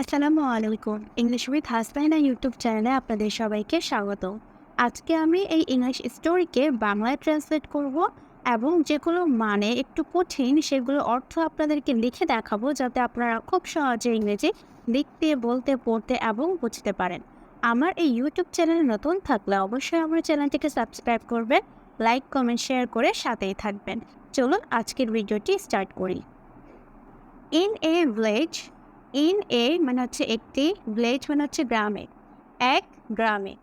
আসসালামু আলাইকুম। English with হাসবাইনা YouTube চ্যানেলে আপনাদের সবাইকে স্বাগত। আজকে আমি এই ইংলিশ স্টোরিকে বাংলায় ট্রান্সলেট করব এবং যেগুলো মানে একটু কঠিন সেগুলো অর্থ আপনাদেরকে লিখে দেখাবো যাতে আপনারা খুব সহজে ইংরেজি লিখতে, বলতে, পড়তে এবং বুঝতে পারেন। আমার এই ইউটিউব চ্যানেলে নতুন থাকলে অবশ্যই আমার চ্যানেলটিকে সাবস্ক্রাইব করবেন, লাইক, কমেন্ট, শেয়ার করে সাথেই থাকবেন। চলুন আজকের ভিডিওটি স্টার্ট করি। In a village, in a মানে হচ্ছে একটি, ভিলেজ মানে হচ্ছে গ্রামে, এক গ্রামে।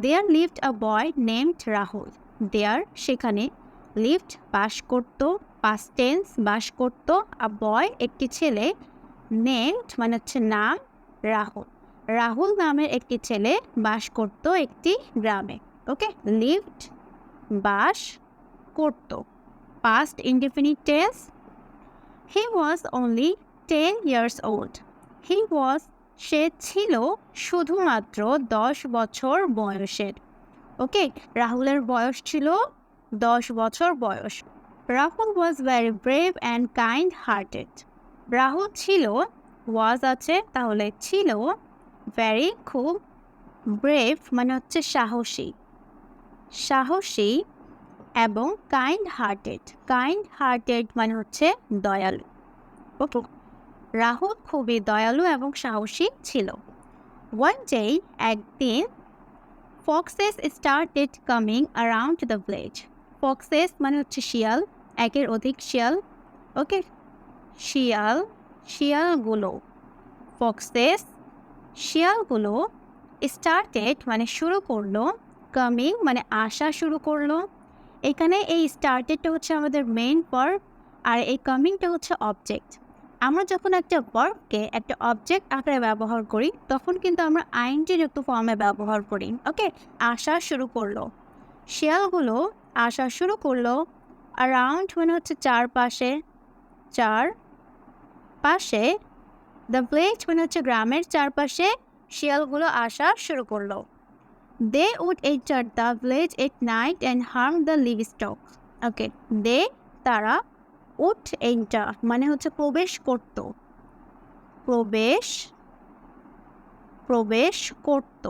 There lived a boy named Rahul. There সেখানে, লিভড বাস করত, পাস্ট টেন্স বাস করত, আ বয় একটি ছেলে, নেমড মানে হচ্ছে নাম, রাহুল। রাহুল নামের একটি ছেলে বাস করত একটি গ্রামে। ওকে, লিভড বাস করত, past indefinite tense. He was only 10 years old. He was সে ছিল শুধুমাত্র 10 বছর বয়সের। ওকে, রাহুলের বয়স ছিল 10 বছর বয়স। Rahul was very brave and kind hearted. Rahul ছিল, was আছে তাহলে ছিল, very খুব, brave মানে হচ্ছে সাহসী, সাহসী এবং কাইন্ড হার্টেড মানে হচ্ছে দয়ালু। ওকে, রাহুল খুবই দয়ালু এবং সাহসী ছিল। ওয়ান ডে একদিন, foxes started coming around the village. Foxes মানে হচ্ছে শিয়াল, একের অধিক শিয়াল। ওকে, শিয়াল, শিয়ালগুলো, ফক্সেস শিয়ালগুলো, স্টার্টেড মানে শুরু করলো, কামিং মানে আসা শুরু করলো। এখানে এই স্টার্টেডটা হচ্ছে আমাদের মেইন ভার্ব আর এই কামিংটা হচ্ছে অবজেক্ট। আমরা যখন একটা ভার্বকে একটা অবজেক্ট আকারে ব্যবহার করি তখন কিন্তু আমরা আইএনজি যুক্ত ফর্মে ব্যবহার করি। ওকে, আসা শুরু করলো, শিয়ালগুলো আসা শুরু করলো। অ্যারাউন্ড মানে হচ্ছে চারপাশে, চার পাশে। দ্য ভিলেজ মানে হচ্ছে গ্রামের চারপাশে শিয়ালগুলো আসা শুরু করলো। They would enter the village at night and harm the livestock. Okay, they তারা, would enter মানে হচ্ছে প্রবেশ করত, প্রবেশ প্রবেশ করত,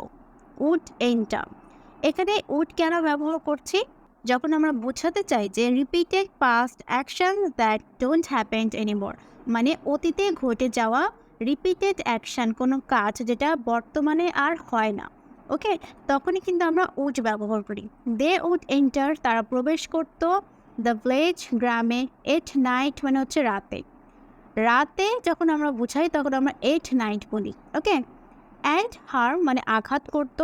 would enter। এখানে would কেন ব্যবহার করছি? যখন আমরা বোঝাতে চাই যে repeated past action that don't happened anymore, মানে অতীতে ঘটে যাওয়া রিপিটেড অ্যাকশন, কোনো কাজ যেটা বর্তমানে আর হয় না। ওকে, তখনই কিন্তু আমরা উড ব্যবহার করি। দে উড এন্টার তারা প্রবেশ করত, দ্য ভিলেজ গ্রামে, এট নাইট মানে হচ্ছে রাতে। রাতে যখন আমরা বুঝাই তখন আমরা এট নাইট বলি। ওকে, অ্যান্ড হার্ম মানে আঘাত করত,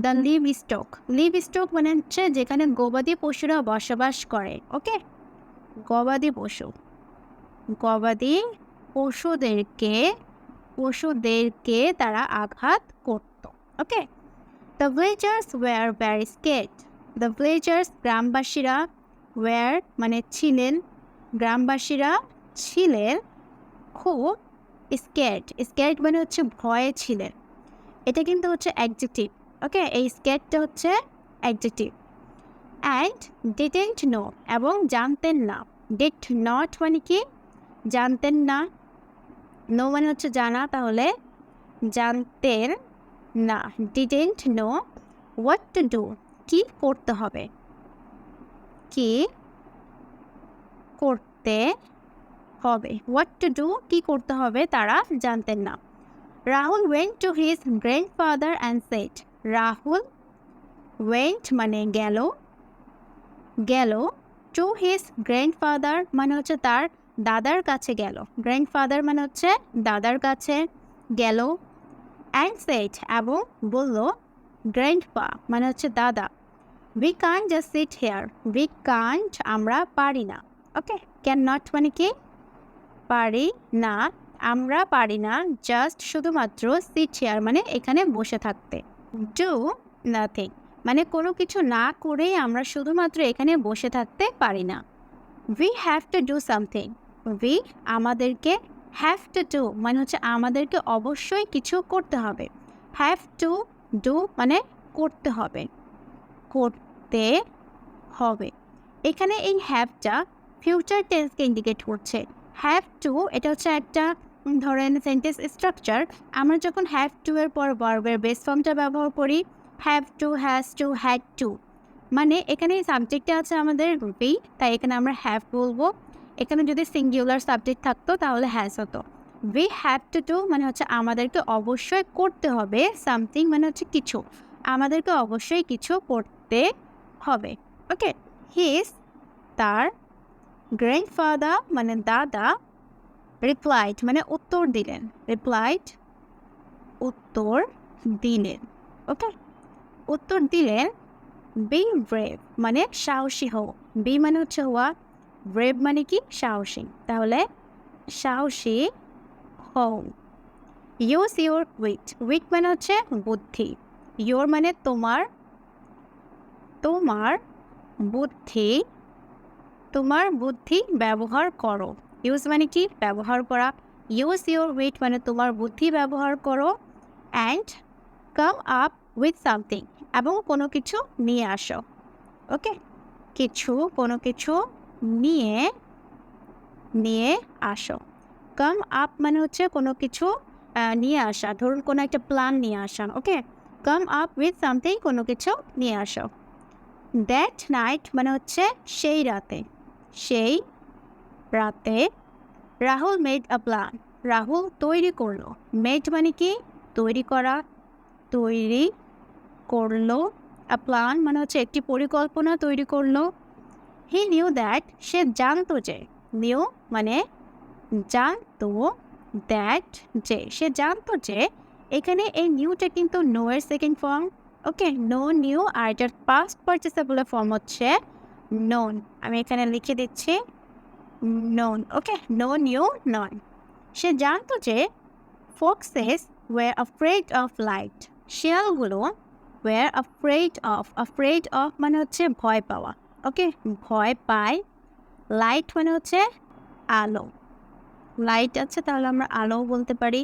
দ্য লিভ স্টক মানে হচ্ছে যেখানে গবাদি পশুরা বসবাস করে। ওকে, গবাদি পশু, গবাদি পশুদেরকে পশুদেরকে তারা আঘাত করত। Okay, the villagers were very scared. The villagers গ্রামবাসীরা, ওয়ার মানে ছিলেন, গ্রামবাসীরা ছিলেন খুব, স্কেট মানে হচ্ছে ভয়ে ছিলেন। এটা কিন্তু হচ্ছে অ্যাডজেক্টিভ। ওকে, এই স্কেটটা হচ্ছে অ্যাডজেক্টিভ। অ্যান্ড ডিডেন্ট নো এবং জানতেন না। ডিড নট মানে কি? জানতেন না। নো মানে হচ্ছে জানা, তাহলে জানতেন না। Didn't know what to do কি করতে হবে, কি করতে হবে, হোয়াট টু ডু কি করতে হবে তারা জানতেন না। Rahul went to his grandfather and said. Rahul went মানে গেল, গেল, টু হিজ গ্র্যান্ডফাদার মানে হচ্ছে তার দাদার কাছে গেল। গ্র্যান্ডফাদার মানে হচ্ছে দাদার কাছে গেল। অ্যান্ড সেড এবং বলল, গ্র্যান্ডপা মানে হচ্ছে দাদা, we can't just sit here. We can't আমরা পারি না। ওকে, ক্যান নট মানে কি? পারি না, আমরা পারি না, জাস্ট শুধুমাত্র সিট হেয়ার মানে এখানে বসে থাকতে। ডু নাথিং মানে কোনো কিছু না করেই আমরা শুধুমাত্র এখানে বসে থাকতে পারি না। We have to do something. We আমাদেরকে, হ্যাভ টু ডু মানে হচ্ছে আমাদেরকে অবশ্যই কিছু করতে হবে। হ্যাভ টু ডু মানে করতে হবে, করতে হবে। এখানে এই হ্যাভটা ফিউচার টেন্সকে ইন্ডিকেট করছে। হ্যাভ টু এটা হচ্ছে একটা ধরেন সেন্টেন্স স্ট্রাকচার, আমরা যখন হ্যাভ টু এর পর ভার্বের বেস ফর্মটা ব্যবহার করি, have to, has to, had to, মানে এখানে সাবজেক্টে আছে আমাদের বি, তাই এখানে আমরা হ্যাভ বলবো। এখানে যদি সিঙ্গুলার সাবজেক্ট থাকতো তাহলে হ্যাজ হতো। উই হ্যাভ টু ডু মানে হচ্ছে আমাদেরকে অবশ্যই করতে হবে, সামথিং মানে হচ্ছে কিছু, আমাদেরকে অবশ্যই কিছু করতে হবে। ওকে, হিজ তার, গ্র্যান্ডফাদার মানে দাদা, রিপ্লাইড মানে উত্তর দিলেন, রিপ্লাইড উত্তর দিলেন। ওকে, উত্তর দিলেন। বি ব্রেভ মানে সাহসী হও, বি মানে হচ্ছে হওয়া, ব্রেভ মানে কি সাহসী, তাহলে সাহসী হও। ইউজ ইউর উইট, উইট মানে হচ্ছে বুদ্ধি, ইউর মানে তোমার, তোমার বুদ্ধি, তোমার বুদ্ধি ব্যবহার করো। ইউজ মানে কি ব্যবহার করা, ইউজ ইউর উইট মানে তোমার বুদ্ধি ব্যবহার করো। And come up with something এবং কোনো কিছু নিয়ে আসো। ওকে, কিছু, কোনো কিছু নিয়ে, নিয়ে আসো। কাম আপ মানে হচ্ছে কোনো কিছু নিয়ে আসা, ধরুন কোনো একটা প্ল্যান নিয়ে আসা। ওকে, কাম আপ উইথ সামথিং কোনো কিছু নিয়ে আসো। দ্যাট নাইট মানে হচ্ছে সেই রাতে, সেই রাতে Rahul made a plan, Rahul তৈরি করলো, মেড মানে কি তৈরি করা, তৈরি করলো, আ প্ল্যান মানে হচ্ছে একটি পরিকল্পনা তৈরি করলো। হি নিউ দ্যাট সে জানতো যে, নিউ মানে জানতো, দ্যাট যে সে জানতো যে, এখানে এই নিউটা কিন্তু নো এর second form. Okay, know knew, আর এটার পাস্ট পার্টিসিপেলের ফর্ম হচ্ছে নোন। আমি এখানে লিখে দিচ্ছি known. Okay, know knew known. সে জানতো যে foxes were afraid of light, শিয়ালগুলো ওয়ার অ্যাফ্রেড অফ মানে হচ্ছে ভয় পাওয়া। ওকে, ভয় পায়। লাইট মানে হচ্ছে আলো, লাইট আছে তাহলে আমরা আলো বলতে পারি।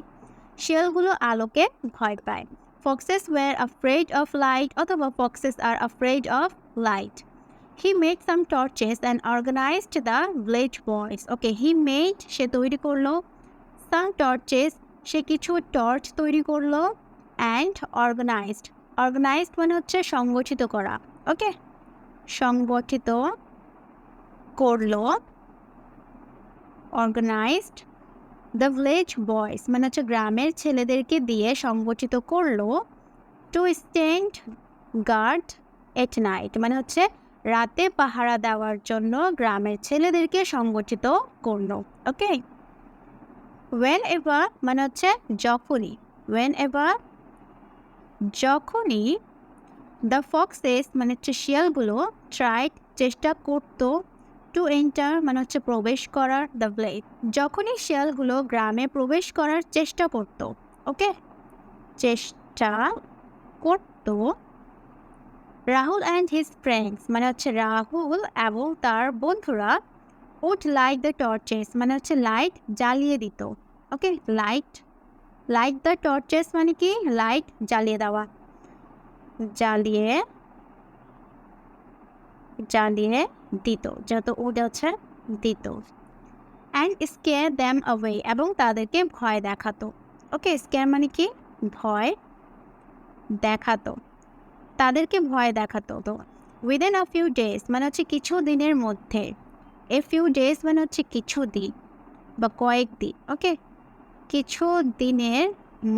শিয়ালগুলো আলোকে ভয় পায়। Foxes were afraid of light অথবা foxes are afraid of light. He made some torches and organised the village boys. Okay, he made সে তৈরি করলো, সাম টর্চেস সে কিছু টর্চ তৈরি করলো, অ্যান্ড অর্গানাইজড, অর্গানাইজড মানে হচ্ছে সংগঠিত করা। ওকে, সংগঠিত করলো, অর্গানাইজড দ্য ভিলেজ বয়েজ মানে হচ্ছে গ্রামের ছেলেদেরকে দিয়ে সংগঠিত করলো। To stand guard at night মানে হচ্ছে রাতে পাহারা দেওয়ার জন্য গ্রামের ছেলেদেরকে সংগঠিত করলো। ওকে, ওয়েন এভার মানে হচ্ছে যখনই, ওয়েন এভার যখনই, দ্য ফক্সেস মানে হচ্ছে শিয়ালগুলো, ট্রাইড চেষ্টা করতো, টু এন্টার মানে হচ্ছে প্রবেশ করার, দ্য ভিলেজ যখনই শিয়ালগুলো গ্রামে প্রবেশ করার চেষ্টা করতো। ওকে, চেষ্টা করতো। রাহুল অ্যান্ড হিজ ফ্রেন্ডস মানে হচ্ছে রাহুল এবং তার বন্ধুরা, উড লাইট দ্য টর্চেস মানে হচ্ছে লাইট জ্বালিয়ে দিত। ওকে, লাইট, লাইট দ্য টর্চেস মানে কি লাইট জ্বালিয়ে দেওয়া, জ্বালিয়ে, জ্বালিয়ে দিত, যেহেতু উড হচ্ছে দিত। অ্যান্ড স্কেয়ার দ্যাম অ্যাওয়ে এবং তাদেরকে ভয় দেখাতো। ওকে, স্কেয়ার মানে কি ভয় দেখাতো, তাদেরকে ভয় দেখাতো। তো উইদিন আ ফিউ ডেজ মানে হচ্ছে কিছু দিনের মধ্যে, এ ফিউ ডেজ মানে হচ্ছে কিছু দিন বা কয়েকদিন। ওকে, কিছু দিনের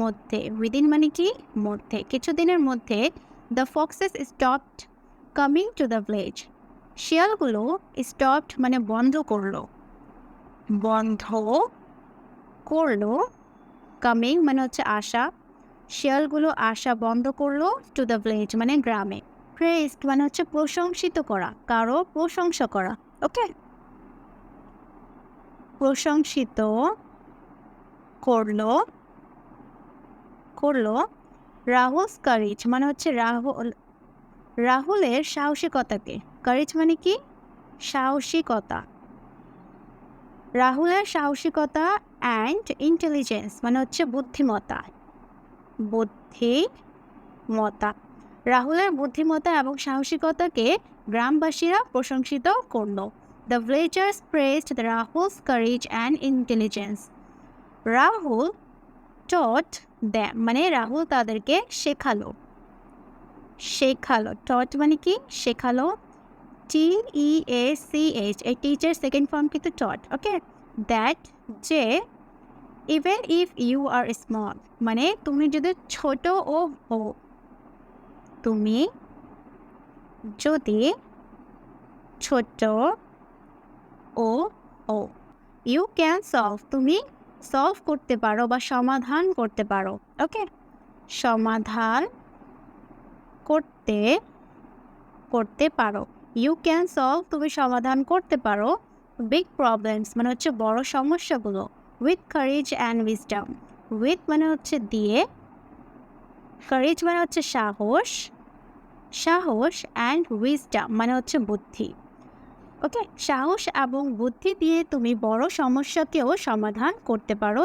মধ্যে, উইদিন মানে কি মধ্যে, কিছু দিনের মধ্যে, the foxes stopped coming to the village শিয়ালগুলো, স্টপড মানে বন্ধ করলো, বন্ধ করলো, কামিং মানে হচ্ছে আসা, শিয়ালগুলো আসা বন্ধ করলো, টু দ্য ভিলেজ মানে গ্রামে। প্রেজড মানে হচ্ছে প্রশংসিত করা, কারো প্রশংসা করা। ওকে, প্রশংসিত করলো, করলো। রাহুলস কারেজ মানে হচ্ছে রাহুলের সাহসিকতাকে, কারেজ মানে কি সাহসিকতা, রাহুলের সাহসিকতা। অ্যান্ড ইন্টেলিজেন্স মানে হচ্ছে বুদ্ধিমত্তা, বুদ্ধিমত্তা, রাহুলের বুদ্ধিমত্তা এবং সাহসিকতাকে গ্রামবাসীরা প্রশংসিত করল। The villagers praised the Rahul's courage and intelligence. Rahul taught them মানে রাহুল তাদেরকে শেখালো। শেখালো, taught মানে কি? শেখালো। TEACH, এই টিচার সেকেন্ড ফর্ম কিন্তু taught। ওকে, দ্যাট যে even if you are small মানে তুমি যদি ছোট ও হো, তুমি যদি ছোট ও ও, ইউ ক্যান সলভ তুমি সলভ করতে পারো বা সমাধান করতে পারো। ওকে, সমাধান করতে করতে পারো। ইউ ক্যান সলভ তুমি সমাধান করতে পারো বিগ প্রবলেমস মানে হচ্ছে বড় সমস্যাগুলো with courage and wisdom. With মানে হচ্ছে দিয়ে, কারেজ মানে হচ্ছে সাহস, সাহস অ্যান্ড উইজডম মানে হচ্ছে বুদ্ধি। ওকে, সাহস এবং বুদ্ধি দিয়ে তুমি বড় সমস্যাকেও সমাধান করতে পারো।